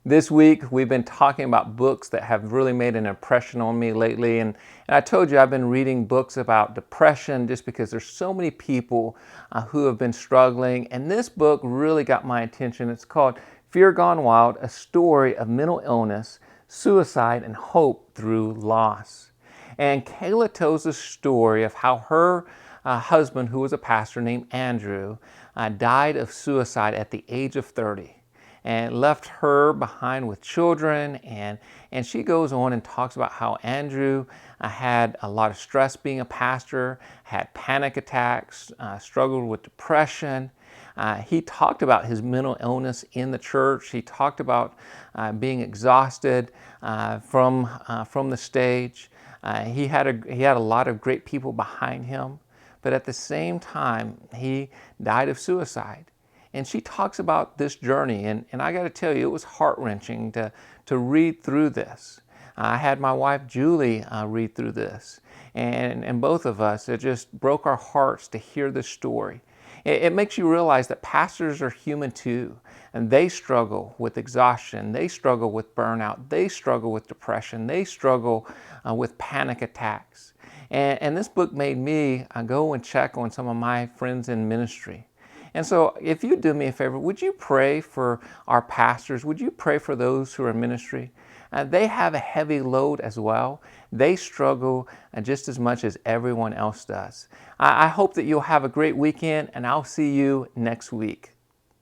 This week, we've been talking about books that have really made an impression on me lately. And I told you I've been reading books about depression just because there's so many people who have been struggling. And this book really got my attention. It's called Fear Gone Wild, a story of mental illness, suicide, and hope through loss. And Kayla tells the story of how her husband, who was a pastor named Andrew, died of suicide at the age of 30 and left her behind with children. And she goes on and talks about how Andrew had a lot of stress being a pastor, had panic attacks, struggled with depression. He talked about his mental illness in the church. He talked about being exhausted from the stage. He had a lot of great people behind him, but at the same time, he died of suicide. And she talks about this journey, and I got to tell you, it was heart-wrenching to read through this. I had my wife Julie read through this, and both of us, it just broke our hearts to hear this story. It makes you realize that pastors are human too, and they struggle with exhaustion, they struggle with burnout, they struggle with depression, they struggle with panic attacks. And this book made me go and check on some of my friends in ministry. And so if you do me a favor, would you pray for our pastors? Would you pray for those who are in ministry? They have a heavy load as well. They struggle just as much as everyone else does. I hope that you'll have a great weekend, and I'll see you next week.